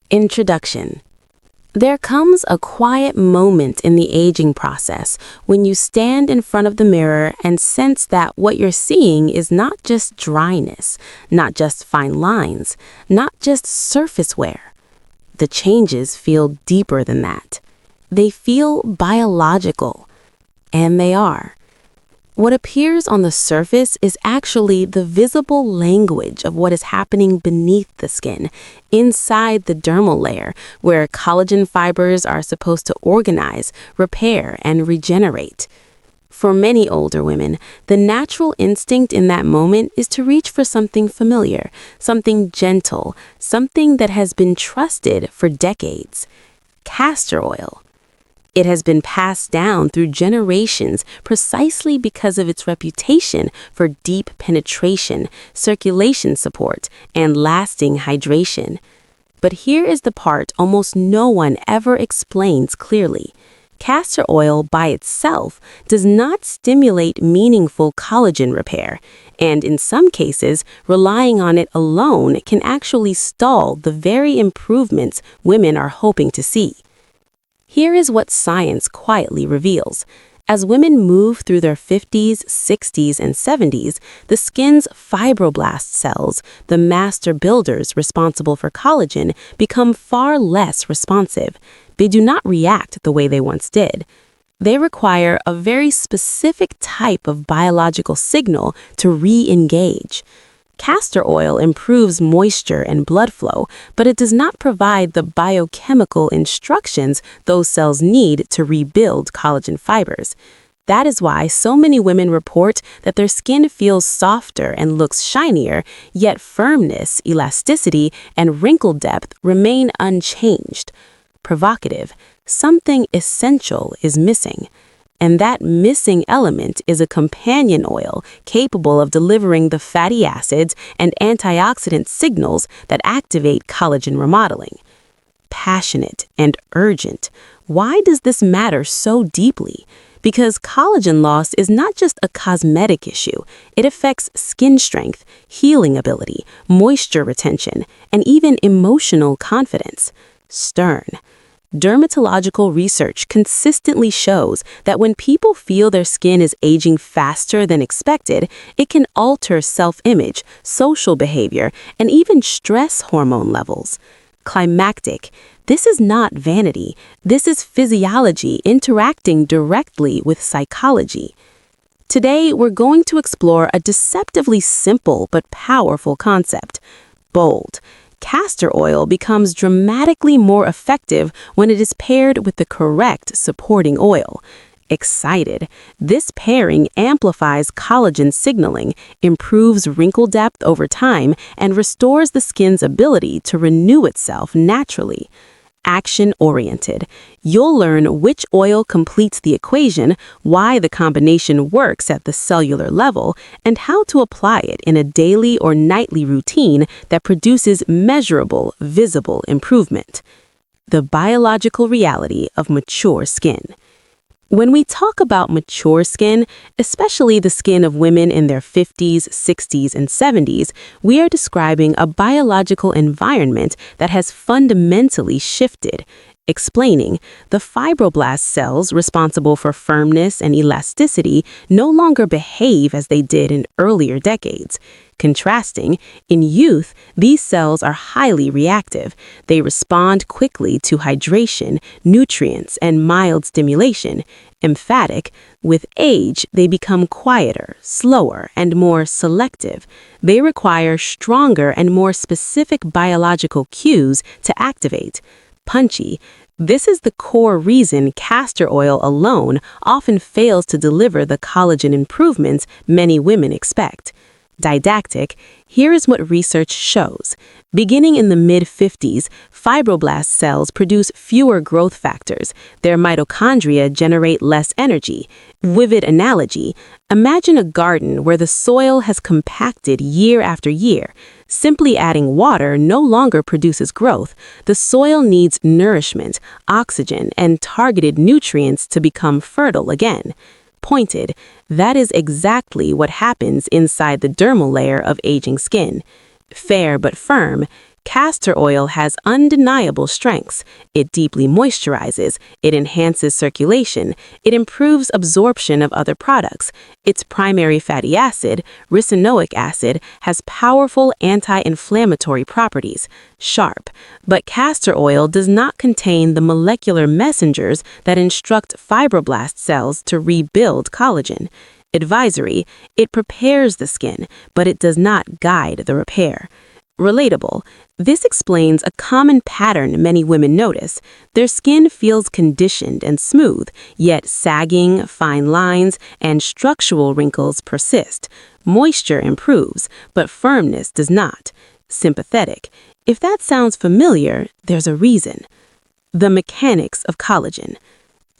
Introduction. There comes a quiet moment in the aging process when you stand in front of the mirror and sense that what you're seeing is not just dryness, not just fine lines, not just surface wear. The changes feel deeper than that. They feel biological, and they are. What appears on the surface is actually the visible language of what is happening beneath the skin, inside the dermal layer, where collagen fibers are supposed to organize, repair, and regenerate. For many older women, the natural instinct in that moment is to reach for something familiar, something gentle, something that has been trusted for decades. Castor oil. It has been passed down through generations precisely because of its reputation for deep penetration, circulation support, and lasting hydration. But here is the part almost no one ever explains clearly. Castor oil by itself does not stimulate meaningful collagen repair, and in some cases, relying on it alone can actually stall the very improvements women are hoping to see. Here is what science quietly reveals. As women move through their 50s, 60s, and 70s, the skin's fibroblast cells, the master builders responsible for collagen, become far less responsive. They do not react the way they once did. They require a very specific type of biological signal to re-engage. Castor oil improves moisture and blood flow, but it does not provide the biochemical instructions those cells need to rebuild collagen fibers. That is why so many women report that their skin feels softer and looks shinier, yet firmness, elasticity, and wrinkle depth remain unchanged. Provocative, something essential is missing. And that missing element is a companion oil capable of delivering the fatty acids and antioxidant signals that activate collagen remodeling. Passionate and urgent. Why does this matter so deeply? Because collagen loss is not just a cosmetic issue. It affects skin strength, healing ability, moisture retention, and even emotional confidence. Stern. Dermatological research consistently shows that when people feel their skin is aging faster than expected, it can alter self-image, social behavior, and even stress hormone levels. Climactic. This is not vanity. This is physiology interacting directly with psychology. Today, we're going to explore a deceptively simple but powerful concept. Bold. Castor oil becomes dramatically more effective when it is paired with the correct supporting oil. Excited. This pairing amplifies collagen signaling, improves wrinkle depth over time, and restores the skin's ability to renew itself naturally. Action-oriented. You'll learn which oil completes the equation, why the combination works at the cellular level, and how to apply it in a daily or nightly routine that produces measurable, visible improvement. The biological reality of mature skin. When we talk about mature skin, especially the skin of women in their 50s, 60s, and 70s, we are describing a biological environment that has fundamentally shifted. Explaining, the fibroblast cells responsible for firmness and elasticity no longer behave as they did in earlier decades. Contrasting, in youth, these cells are highly reactive. They respond quickly to hydration, nutrients, and mild stimulation. Emphatic, with age, they become quieter, slower, and more selective. They require stronger and more specific biological cues to activate. Punchy. This is the core reason castor oil alone often fails to deliver the collagen improvements many women expect. Didactic, here is what research shows. Beginning in the mid-50s, fibroblast cells produce fewer growth factors. Their mitochondria generate less energy. Vivid analogy, imagine a garden where the soil has compacted year after year. Simply adding water no longer produces growth. The soil needs nourishment, oxygen, and targeted nutrients to become fertile again. Pointed, that is exactly what happens inside the dermal layer of aging skin. Fair but firm, Castor oil has undeniable strengths. It deeply moisturizes, it enhances circulation, it improves absorption of other products. Its primary fatty acid, ricinoic acid, has powerful anti-inflammatory properties. Sharp. But castor oil does not contain the molecular messengers that instruct fibroblast cells to rebuild collagen. Advisory: it prepares the skin, but it does not guide the repair. Relatable. This explains a common pattern many women notice. Their skin feels conditioned and smooth, yet sagging, fine lines, and structural wrinkles persist. Moisture improves, but firmness does not. Sympathetic. If that sounds familiar, there's a reason. The mechanics of collagen.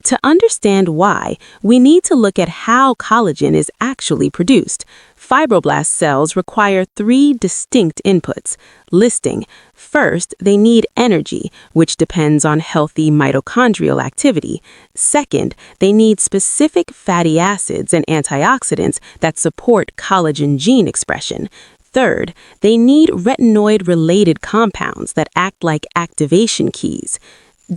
To understand why, we need to look at how collagen is actually produced. Fibroblast cells require 3 distinct inputs. Listing: first, they need energy, which depends on healthy mitochondrial activity. Second, they need specific fatty acids and antioxidants that support collagen gene expression. Third, they need retinoid-related compounds that act like activation keys.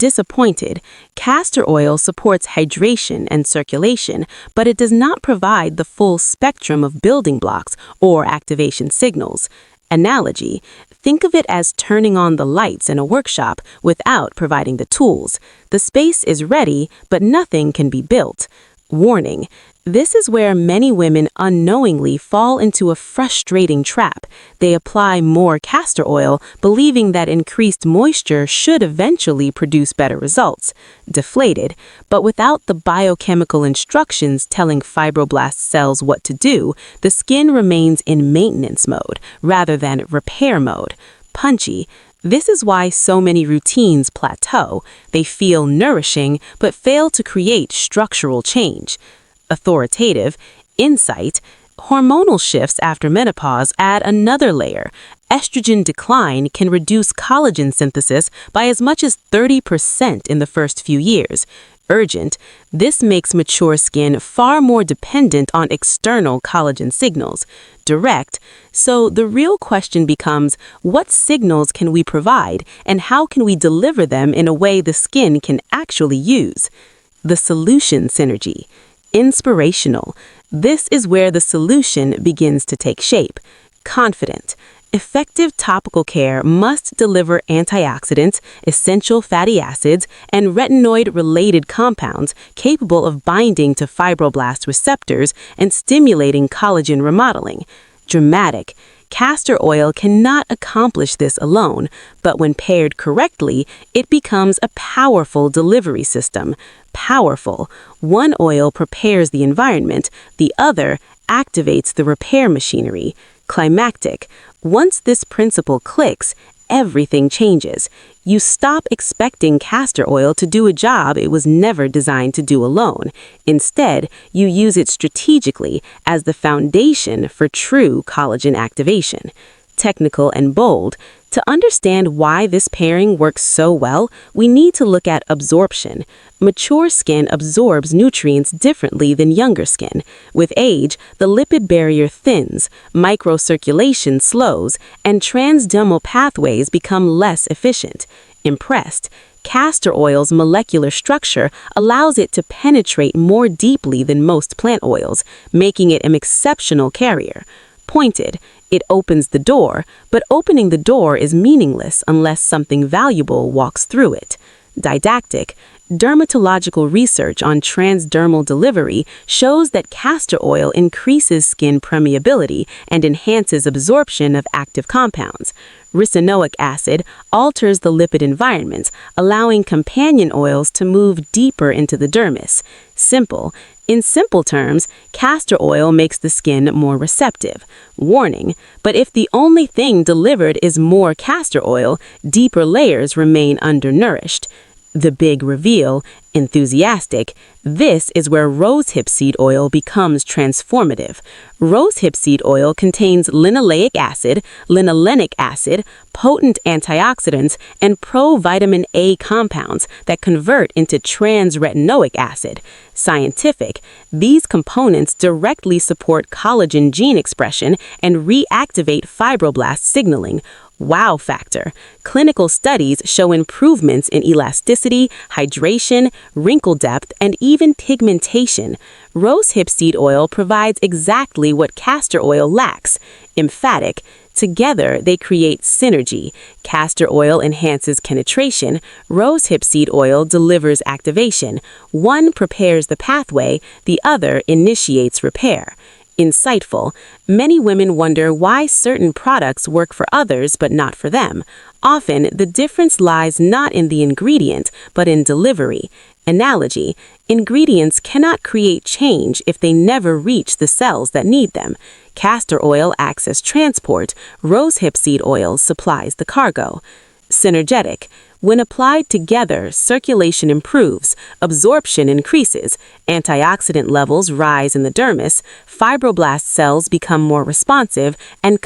Disappointed, castor oil supports hydration and circulation, but it does not provide the full spectrum of building blocks or activation signals. Analogy: think of it as turning on the lights in a workshop without providing the tools. The space is ready, but nothing can be built. Warning: this is where many women unknowingly fall into a frustrating trap. They apply more castor oil, believing that increased moisture should eventually produce better results. Deflated, but without the biochemical instructions telling fibroblast cells what to do, the skin remains in maintenance mode rather than repair mode. Punchy. This is why so many routines plateau. They feel nourishing, but fail to create structural change. Authoritative. Insight: hormonal shifts after menopause add another layer. Estrogen decline can reduce collagen synthesis by as much as 30% in the first few years. Urgent. This makes mature skin far more dependent on external collagen signals. Direct. So the real question becomes, what signals can we provide and how can we deliver them in a way the skin can actually use? The solution synergy. Inspirational. This is where the solution begins to take shape. Confident. Effective topical care must deliver antioxidants, essential fatty acids, and retinoid-related compounds capable of binding to fibroblast receptors and stimulating collagen remodeling. Dramatic. Castor oil cannot accomplish this alone, but when paired correctly, it becomes a powerful delivery system. Powerful. One oil prepares the environment, the other activates the repair machinery. Climactic. Once this principle clicks, everything changes. You stop expecting castor oil to do a job it was never designed to do alone. Instead, you use it strategically as the foundation for true collagen activation. Technical and bold. To understand why this pairing works so well, we need to look at absorption. Mature skin absorbs nutrients differently than younger skin. With age, the lipid barrier thins, microcirculation slows, and transdermal pathways become less efficient. Impressed. Castor oil's molecular structure allows it to penetrate more deeply than most plant oils, making it an exceptional carrier. Pointed. It opens the door, but opening the door is meaningless unless something valuable walks through it. Didactic. Dermatological research on transdermal delivery shows that castor oil increases skin permeability and enhances absorption of active compounds. Ricinoic acid alters the lipid environment, allowing companion oils to move deeper into the dermis. Simple. In simple terms, castor oil makes the skin more receptive. Warning, but if the only thing delivered is more castor oil, deeper layers remain undernourished. The big reveal, enthusiastic. This is where rosehip seed oil becomes transformative. Rosehip seed oil contains linoleic acid, linolenic acid, potent antioxidants, and provitamin A compounds that convert into trans-retinoic acid. Scientific, these components directly support collagen gene expression and reactivate fibroblast signaling. Wow factor. Clinical studies show improvements in elasticity, hydration, wrinkle depth, and even pigmentation. Rose hip seed oil provides exactly what castor oil lacks: emphatic. Together, they create synergy. Castor oil enhances penetration. Rose hip seed oil delivers activation. One prepares the pathway, the other initiates repair. Insightful. Many women wonder why certain products work for others but not for them. Often, the difference lies not in the ingredient, but in delivery. Analogy. Ingredients cannot create change if they never reach the cells that need them. Castor oil acts as transport. Rose hip seed oil supplies the cargo. Synergetic. When applied together, circulation improves, absorption increases, antioxidant levels rise in the dermis, fibroblast cells become more responsive, and